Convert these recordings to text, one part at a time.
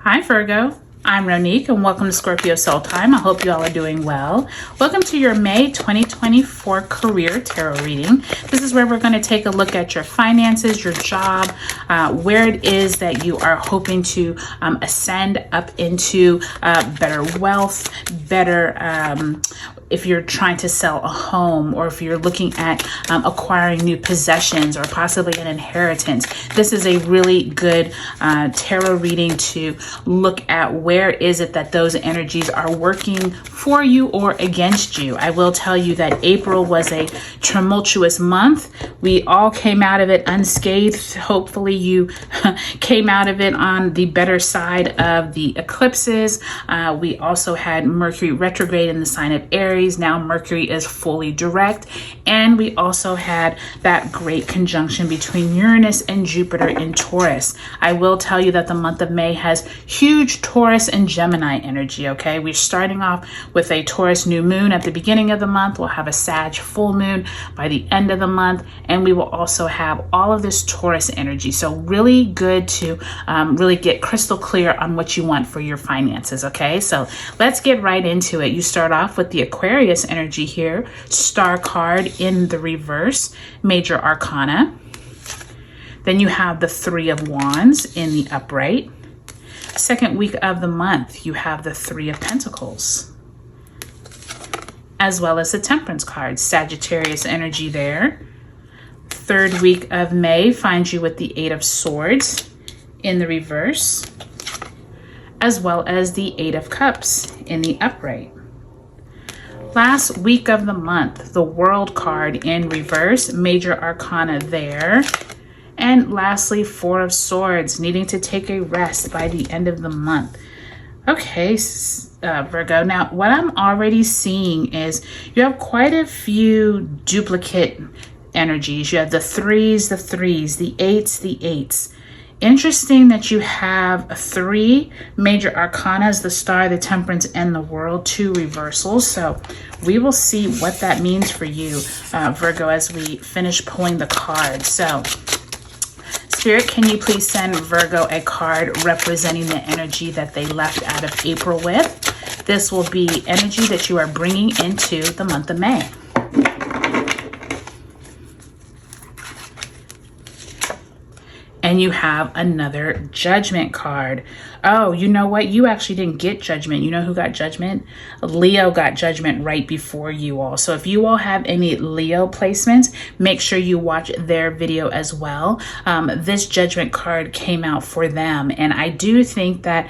Hi Virgo, I'm Ronique and welcome to Scorpio Soul Time. I hope you all are doing well. Welcome to your May 2024 career tarot reading. This is where we're going to take a look at your finances, your job, where it is that you are hoping to ascend up into better wealth, better if you're trying to sell a home, or if you're looking at acquiring new possessions or possibly an inheritance. This is a really good tarot reading to look at where is it that those energies are working for you or against you. I will tell you that April was a tumultuous month. We all came out of it unscathed. Hopefully you came out of it on the better side of the eclipses. We also had Mercury retrograde in the sign of Aries. Now Mercury is fully direct. And we also had that great conjunction between Uranus and Jupiter in Taurus. I will tell you that the month of May has huge Taurus and Gemini energy, okay? We're starting off with a Taurus New Moon at the beginning of the month. We'll have a Sag Full Moon by the end of the month. And we will also have all of this Taurus energy. So really good to really get crystal clear on what you want for your finances, okay? So let's get right into it. You start off with the Aquarius energy here, Star card in the reverse, Major Arcana. Then you have the Three of Wands in the upright. Second week of the month, you have the Three of Pentacles, as well as the Temperance card, Sagittarius energy there. Third week of May finds you with the Eight of Swords in the reverse, as well as the Eight of Cups in the upright. Last week of the month, the World card in reverse, Major Arcana there. And lastly, Four of Swords, needing to take a rest by the end of the month. Okay, Virgo. Now, what I'm already seeing is you have quite a few duplicate energies. You have the threes, the eights. Interesting that you have three major arcanas, the Star, the Temperance, and the World, two reversals. So we will see what that means for you, Virgo, as we finish pulling the cards. So Spirit, can you please send Virgo a card representing the energy that they left out of April with? This will be energy that you are bringing into the month of May. And you have another Judgment card. Oh, you know what? You actually didn't get Judgment. You know who got Judgment? Leo got Judgment right before you all. So if you all have any Leo placements, make sure you watch their video as well. This Judgment card came out for them. And I do think that,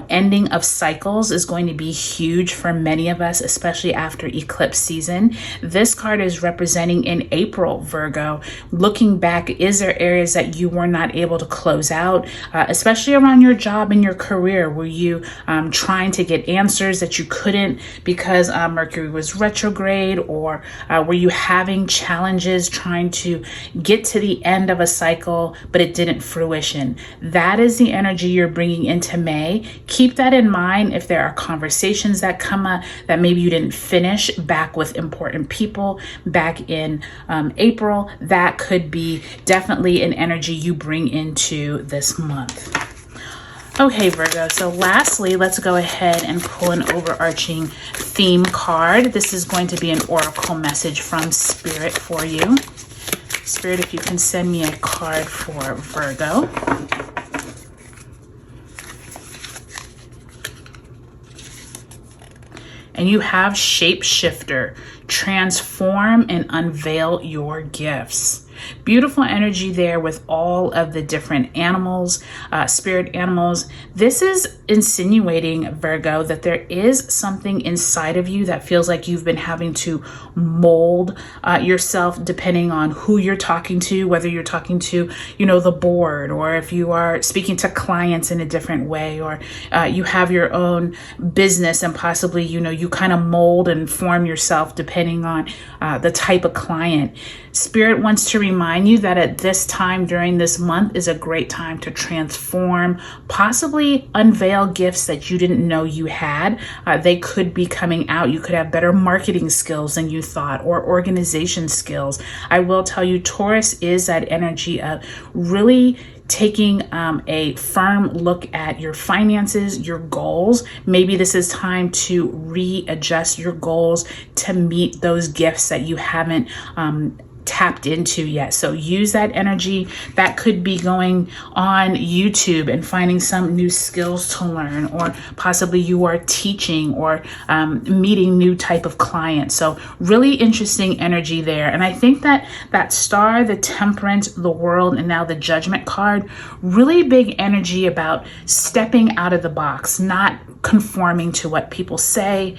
ending of cycles is going to be huge for many of us, especially after eclipse season. This card is representing in April, Virgo. Looking back, is there areas that you were not able to close out, especially around your job and your career? Were you trying to get answers that you couldn't because Mercury was retrograde, or were you having challenges trying to get to the end of a cycle but it didn't fruition? That is the energy you're bringing into May. Keep that in mind if there are conversations that come up that maybe you didn't finish back with important people back in April. That could be definitely an energy you bring into this month. Okay, Virgo, so lastly, let's go ahead and pull an overarching theme card. This is going to be an oracle message from Spirit for you. Spirit, if you can send me a card for Virgo. And you have Shapeshifter, transform and unveil your gifts. Beautiful energy there with all of the different animals, spirit animals. This is insinuating, Virgo, that there is something inside of you that feels like you've been having to mold yourself depending on who you're talking to, whether you're talking to, the board, or if you are speaking to clients in a different way, or you have your own business and possibly, you kind of mold and form yourself depending on the type of client. Spirit wants to remind you that at this time during this month is a great time to transform, possibly unveil gifts that you didn't know you had. They could be coming out. You could have better marketing skills than you thought, or organization skills. I will tell you, Taurus is that energy of really taking a firm look at your finances, your goals. Maybe this is time to readjust your goals to meet those gifts that you haven't tapped into yet. So use that energy. That could be going on YouTube and finding some new skills to learn, or possibly you are teaching or meeting new type of clients. So really interesting energy there. And I think that that star, the temperance, the world, and now the judgment card, really big energy about stepping out of the box, not conforming to what people say,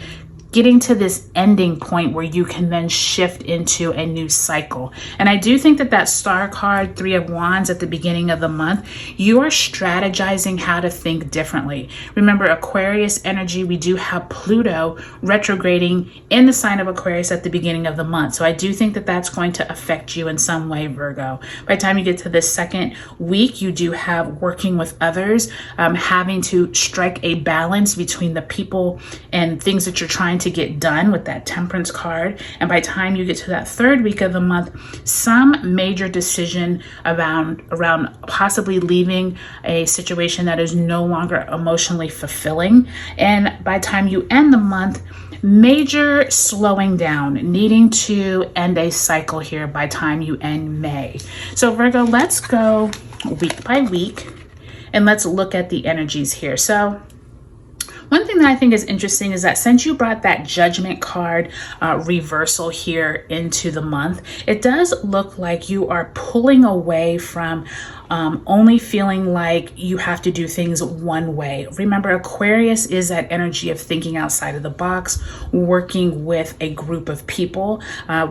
getting to this ending point where you can then shift into a new cycle. And I do think that that star card, 3 of Wands at the beginning of the month, you are strategizing how to think differently. Remember, Aquarius energy, we do have Pluto retrograding in the sign of Aquarius at the beginning of the month. So I do think that that's going to affect you in some way, Virgo. By the time you get to this second week, you do have working with others, having to strike a balance between the people and things that you're trying to get done with that temperance card. And by the time you get to that third week of the month, some major decision around possibly leaving a situation that is no longer emotionally fulfilling. And by the time you end the month, major slowing down, needing to end a cycle here by the time you end May. So Virgo, let's go week by week and let's look at the energies here. So one thing that I think is interesting is that since you brought that judgment card reversal here into the month, it does look like you are pulling away from only feeling like you have to do things one way. Remember, Aquarius is that energy of thinking outside of the box, working with a group of people.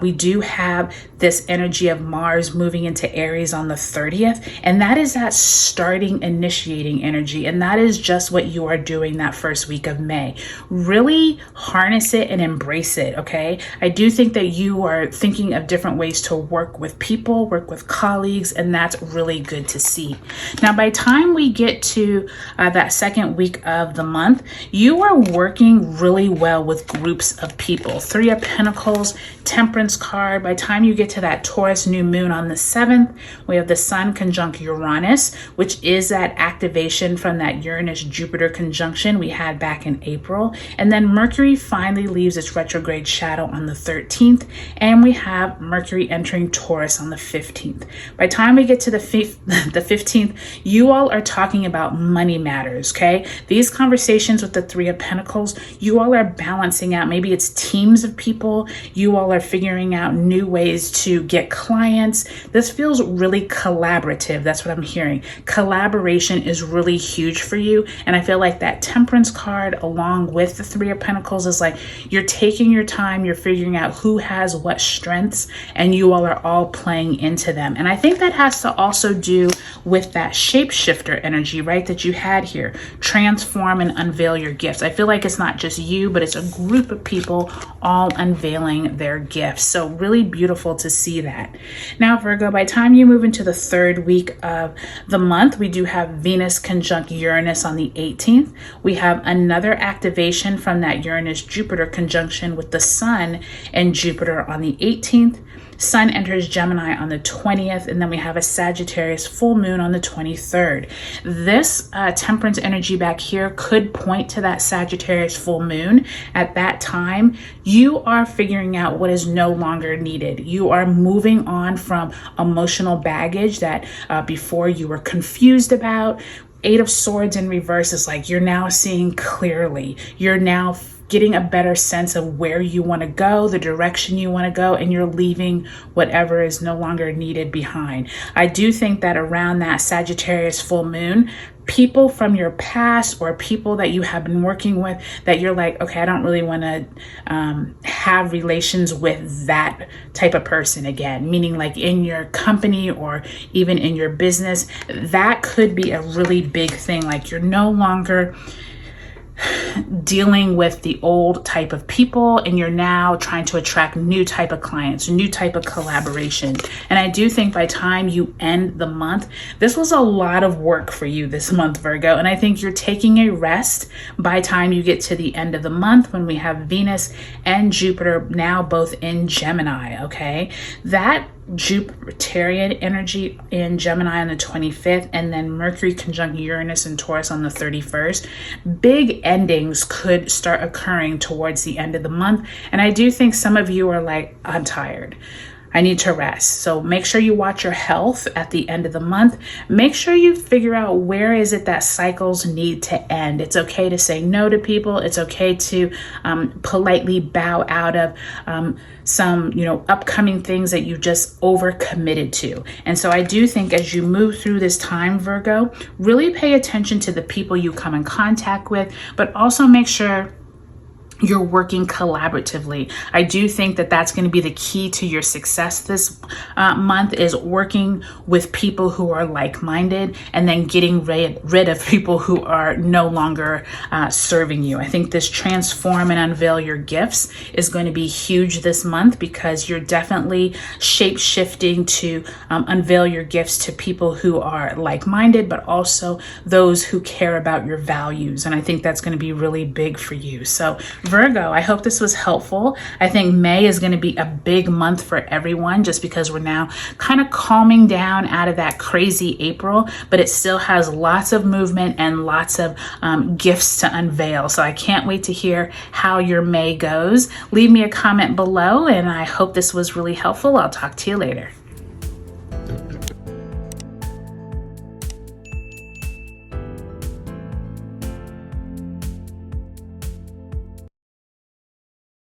We do have this energy of Mars moving into Aries on the 30th, and that is that starting, initiating energy. And that is just what you are doing that first week of May. Really harness it and embrace it, okay? I do think that you are thinking of different ways to work with people, work with colleagues, and that's really good to see. Now, by the time we get to that second week of the month, you are working really well with groups of people. 3 of Pentacles, Temperance card. By the time you get to that Taurus New Moon on the 7th, we have the Sun conjunct Uranus, which is that activation from that Uranus-Jupiter conjunction we had back in April. And then Mercury finally leaves its retrograde shadow on the 13th, and we have Mercury entering Taurus on the 15th. By the time we get to the 15th, you all are talking about money matters, okay? These conversations with the 3 of Pentacles, you all are balancing out. Maybe it's teams of people. You all are figuring out new ways to get clients. This feels really collaborative. That's what I'm hearing. Collaboration is really huge for you. And I feel like that Temperance card along with the 3 of Pentacles is like you're taking your time, you're figuring out who has what strengths, and you all are all playing into them. And I think that has to also do with that shapeshifter energy, right, that you had here. Transform and unveil your gifts. I feel like it's not just you, but it's a group of people all unveiling their gifts. So really beautiful to see that. Now, Virgo, by the time you move into the third week of the month, we do have Venus conjunct Uranus on the 18th. We have another activation from that Uranus-Jupiter conjunction with the Sun and Jupiter on the 18th. Sun enters Gemini on the 20th, and then we have a Sagittarius full moon on the 23rd. This temperance energy back here could point to that Sagittarius full moon. At that time, you are figuring out what is no longer needed. You are moving on from emotional baggage that before you were confused about. 8 of Swords in reverse is like you're now seeing clearly. You're now getting a better sense of where you want to go, the direction you want to go, and you're leaving whatever is no longer needed behind. I do think that around that Sagittarius full moon, people from your past or people that you have been working with that you're like, okay, I don't really want to have relations with that type of person again, meaning like in your company or even in your business, that could be a really big thing. Like you're no longer dealing with the old type of people and you're now trying to attract new type of clients, new type of collaboration. And I do think by the time you end the month, this was a lot of work for you this month, Virgo. And I think you're taking a rest by the time you get to the end of the month when we have Venus and Jupiter now both in Gemini, okay? That Jupiterian energy in Gemini on the 25th, and then Mercury conjunct Uranus and Taurus on the 31st. Big endings could start occurring towards the end of the month. And I do think some of you are like, I'm tired, I need to rest. So make sure you watch your health at the end of the month. Make sure you figure out where is it that cycles need to end. It's okay to say no to people. It's okay to politely bow out of some, upcoming things that you just overcommitted to. And so I do think as you move through this time, Virgo, really pay attention to the people you come in contact with, but also make sure you're working collaboratively. I do think that that's going to be the key to your success this month, is working with people who are like-minded and then getting rid of people who are no longer serving you. I think this transform and unveil your gifts is going to be huge this month, because you're definitely shape-shifting to unveil your gifts to people who are like-minded, but also those who care about your values. And I think that's going to be really big for you. So Virgo, I hope this was helpful. I think May is going to be a big month for everyone, just because we're now kind of calming down out of that crazy April, but it still has lots of movement and lots of gifts to unveil. So I can't wait to hear how your May goes. Leave me a comment below, and I hope this was really helpful. I'll talk to you later.